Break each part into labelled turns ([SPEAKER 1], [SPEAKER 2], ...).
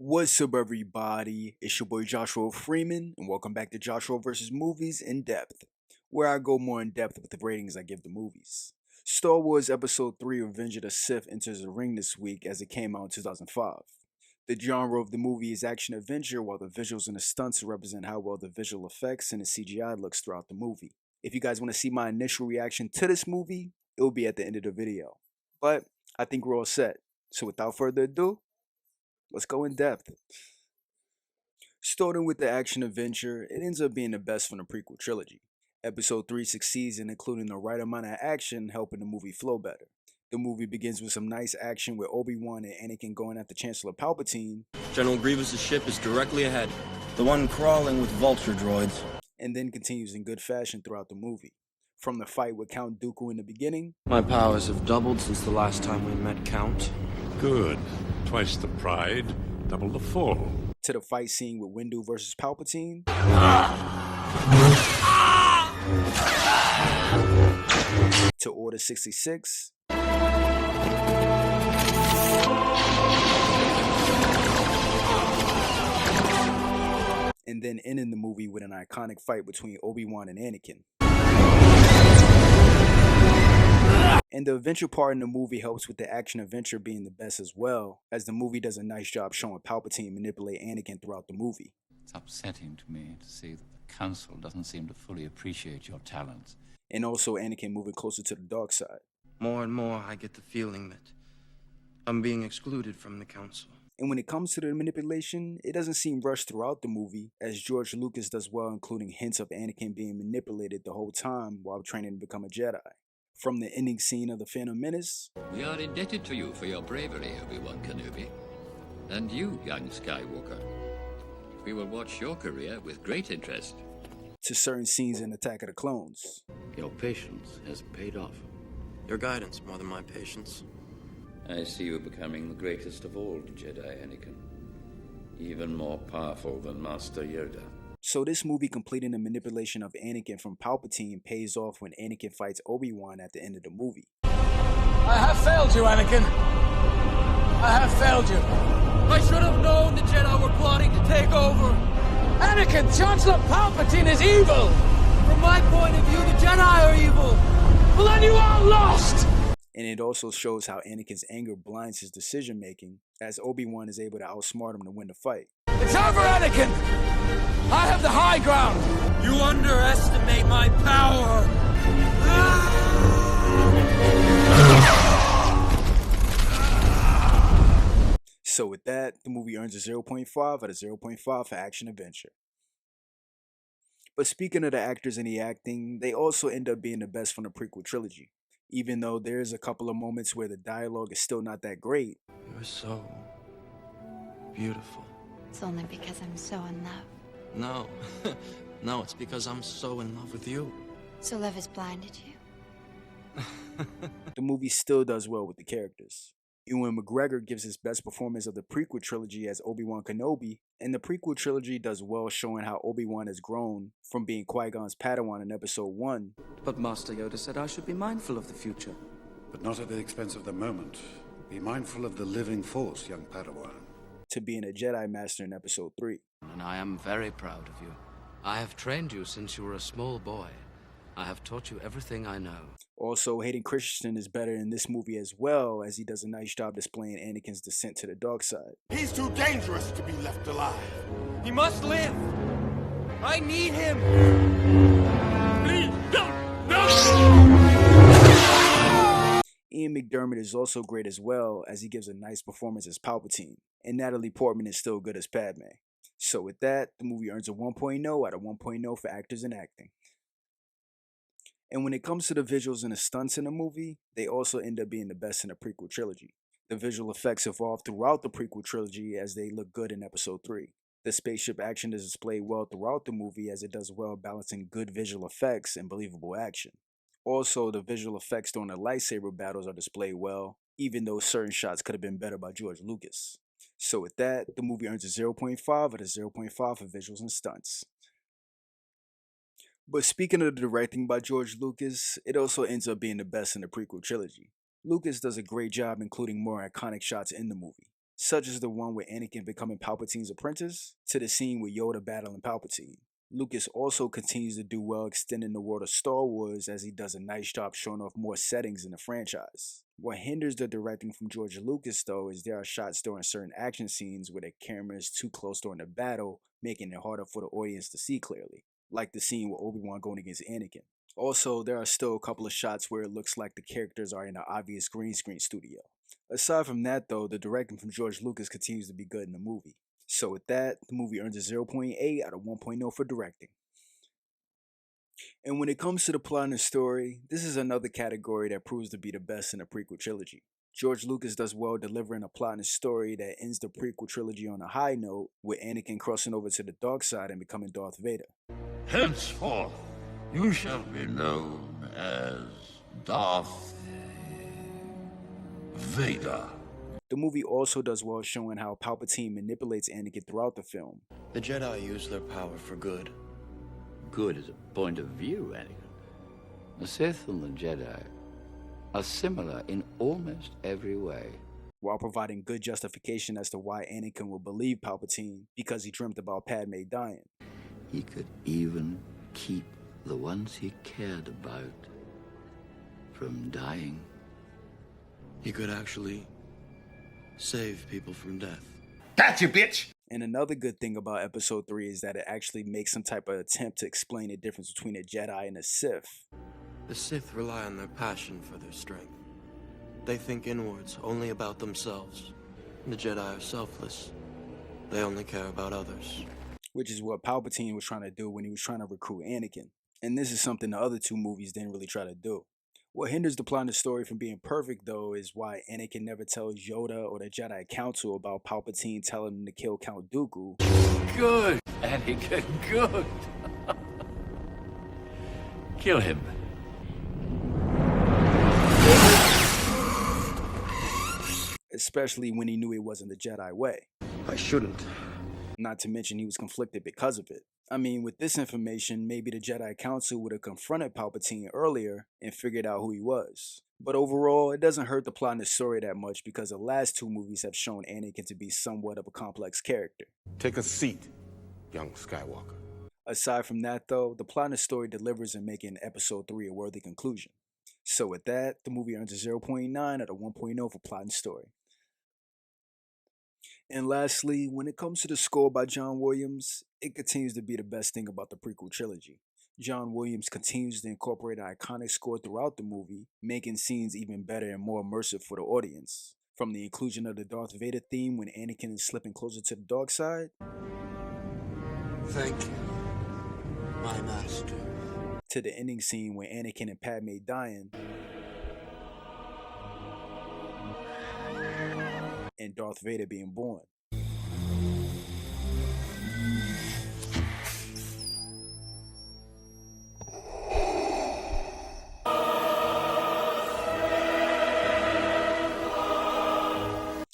[SPEAKER 1] What's up, everybody? It's your boy Joshua Freeman, and welcome back to Joshua vs. Movies in Depth, where I go more in depth with the ratings I give the movies. Star Wars Episode 3 Revenge of the Sith enters the ring this week as it came out in 2005. The genre of the movie is action-adventure, while the visuals and the stunts represent how well the visual effects and the CGI looks throughout the movie. If you guys want to see my initial reaction to this movie, it will be at the end of the video. But I think we're all set, so without further ado, let's go in depth. Starting with the action-adventure, it ends up being the best from the prequel trilogy. Episode 3 succeeds in including the right amount of action, helping the movie flow better. The movie begins with some nice action with Obi-Wan and Anakin going after Chancellor Palpatine.
[SPEAKER 2] General Grievous' ship is directly ahead. The one crawling with vulture droids.
[SPEAKER 1] And then continues in good fashion throughout the movie. From the fight with Count Dooku in the beginning.
[SPEAKER 2] My powers have doubled since the last time we met, Count.
[SPEAKER 3] Good. Twice the pride, double the fall.
[SPEAKER 1] To the fight scene with Windu versus Palpatine. To Order 66. And then ending the movie with an iconic fight between Obi-Wan and Anakin. And the adventure part in the movie helps with the action-adventure being the best as well, as the movie does a nice job showing Palpatine manipulate Anakin throughout the movie.
[SPEAKER 4] It's upsetting to me to see that the Council doesn't seem to fully appreciate your talents.
[SPEAKER 1] And also Anakin moving closer to the dark side.
[SPEAKER 2] More and more, I get the feeling that I'm being excluded from the Council.
[SPEAKER 1] And when it comes to the manipulation, it doesn't seem rushed throughout the movie, as George Lucas does well, including hints of Anakin being manipulated the whole time while training to become a Jedi. From the ending scene of The Phantom Menace.
[SPEAKER 4] We are indebted to you for your bravery, Obi-Wan Kenobi. And you, young Skywalker. We will watch your career with great interest.
[SPEAKER 1] To certain scenes in Attack of the Clones.
[SPEAKER 4] Your patience has paid off.
[SPEAKER 2] Your guidance more than my patience.
[SPEAKER 4] I see you becoming the greatest of all Jedi, Anakin. Even more powerful than Master Yoda.
[SPEAKER 1] So this movie completing the manipulation of Anakin from Palpatine pays off when Anakin fights Obi-Wan at the end of the movie.
[SPEAKER 5] I have failed you, Anakin. I have failed you.
[SPEAKER 2] I should have known the Jedi were plotting to take over.
[SPEAKER 5] Anakin, Chancellor Palpatine is evil.
[SPEAKER 2] From my point of view, the Jedi are evil.
[SPEAKER 5] Well, then you are lost.
[SPEAKER 1] And it also shows how Anakin's anger blinds his decision making, as Obi-Wan is able to outsmart him to win the fight.
[SPEAKER 5] It's over, Anakin. I have the high ground.
[SPEAKER 2] You underestimate my power.
[SPEAKER 1] So with that, the movie earns a 0.5 out of 0.5 for action adventure. But speaking of the actors and the acting, they also end up being the best from the prequel trilogy. Even though there's a couple of moments where the dialogue is still not that great.
[SPEAKER 2] You're so beautiful.
[SPEAKER 6] It's only because I'm so in love.
[SPEAKER 2] No. No, it's because I'm so in love with you.
[SPEAKER 6] So love has blinded you?
[SPEAKER 1] The movie still does well with the characters. Ewan McGregor gives his best performance of the prequel trilogy as Obi-Wan Kenobi, and the prequel trilogy does well showing how Obi-Wan has grown from being Qui-Gon's Padawan in Episode 1.
[SPEAKER 7] But Master Yoda said I should be mindful of the future.
[SPEAKER 8] But not at the expense of the moment. Be mindful of the living force, young Padawan.
[SPEAKER 1] To being a Jedi Master in Episode 3.
[SPEAKER 7] And I am very proud of you. I have trained you since you were a small boy. I have taught you everything I know.
[SPEAKER 1] Also, Hayden Christensen is better in this movie as well, as he does a nice job displaying Anakin's descent to the dark side.
[SPEAKER 9] He's too dangerous to be left alive.
[SPEAKER 2] He must live. I need him.
[SPEAKER 9] Please, don't! No!
[SPEAKER 1] Ian McDiarmid is also great as well, as he gives a nice performance as Palpatine, and Natalie Portman is still good as Padme. So with that, the movie earns a 1.0 out of 1.0 for actors and acting. And when it comes to the visuals and the stunts in the movie, they also end up being the best in the prequel trilogy. The visual effects evolve throughout the prequel trilogy as they look good in Episode 3. The spaceship action is displayed well throughout the movie as it does well balancing good visual effects and believable action. Also, the visual effects during the lightsaber battles are displayed well, even though certain shots could have been better by George Lucas. So with that, the movie earns a 0.5 out of 0.5 for visuals and stunts. But speaking of the directing by George Lucas, it also ends up being the best in the prequel trilogy. Lucas does a great job including more iconic shots in the movie. such as the one with Anakin becoming Palpatine's apprentice, to the scene with Yoda battling Palpatine. Lucas also continues to do well extending the world of Star Wars, as he does a nice job showing off more settings in the franchise. What hinders the directing from George Lucas, though, is there are shots during certain action scenes where the camera is too close during the battle, making it harder for the audience to see clearly, like the scene with Obi-Wan going against Anakin. Also, there are still a couple of shots where it looks like the characters are in an obvious green screen studio. Aside from that, though, the directing from George Lucas continues to be good in the movie. So with that, the movie earns a 0.8 out of 1.0 for directing. And when it comes to the plot and the story, this is another category that proves to be the best in the prequel trilogy. George Lucas does well delivering a plot and a story that ends the prequel trilogy on a high note, with Anakin crossing over to the dark side and becoming Darth Vader.
[SPEAKER 10] Henceforth, you shall be known as Darth Vader.
[SPEAKER 1] The movie also does well showing how Palpatine manipulates Anakin throughout the film.
[SPEAKER 11] The Jedi use their power for good.
[SPEAKER 4] Good is a point of view, Anakin. The Sith and the Jedi are similar in almost every way,
[SPEAKER 1] while providing good justification as to why Anakin will believe Palpatine because he dreamt about Padme dying.
[SPEAKER 4] He could even keep the ones he cared about from dying.
[SPEAKER 11] He could actually save people from death.
[SPEAKER 9] Gotcha, bitch!
[SPEAKER 1] And another good thing about episode 3 is that it actually makes some type of attempt to explain the difference between a Jedi and a Sith.
[SPEAKER 11] The Sith rely on their passion for their strength. They think inwards, only about themselves. The Jedi are selfless. They only care about others.
[SPEAKER 1] Which is what Palpatine was trying to do when he was trying to recruit Anakin. And this is something the other two movies didn't really try to do. What hinders the plot and the story from being perfect, though, is why Anakin never tells Yoda or the Jedi Council about Palpatine telling him to kill Count Dooku.
[SPEAKER 4] Good, Anakin, good. Kill him.
[SPEAKER 1] Especially when he knew it wasn't the Jedi way.
[SPEAKER 11] I shouldn't.
[SPEAKER 1] Not to mention he was conflicted because of it. I mean, with this information, maybe the Jedi Council would have confronted Palpatine earlier and figured out who he was. But overall, it doesn't hurt the plot and the story that much because the last two movies have shown Anakin to be somewhat of a complex character.
[SPEAKER 9] Take a seat, young Skywalker.
[SPEAKER 1] Aside from that, though, the plot and the story delivers in making episode 3 a worthy conclusion. So with that, the movie earns a 0.9 out of 1.0 for plot and story. And lastly, when it comes to the score by John Williams, it continues to be the best thing about the prequel trilogy. John Williams continues to incorporate an iconic score throughout the movie, making scenes even better and more immersive for the audience. From the inclusion of the Darth Vader theme when Anakin is slipping closer to the dark side,
[SPEAKER 9] Thank you, my master.
[SPEAKER 1] to the ending scene when Anakin and Padme dying, and Darth Vader being born.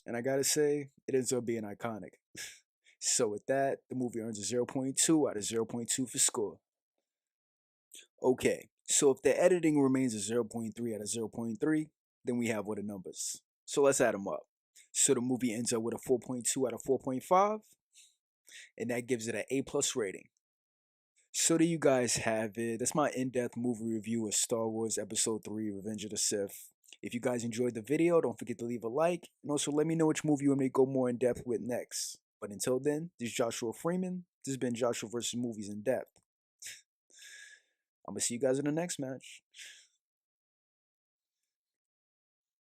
[SPEAKER 1] And I gotta say, it ends up being iconic. So with that, the movie earns a 0.2 out of 0.2 for score. Okay, so if the editing remains a 0.3 out of 0.3, then we have all the numbers. So let's add them up. So the movie ends up with a 4.2 out of 4.5, and that gives it an A+ rating. So there you guys have it. That's my in-depth movie review of Star Wars Episode 3, Revenge of the Sith. If you guys enjoyed the video, don't forget to leave a like, and also let me know which movie you want me to go more in-depth with next. But until then, this is Joshua Freeman. This has been Joshua vs. Movies in Depth. I'm going to see you guys in the next match.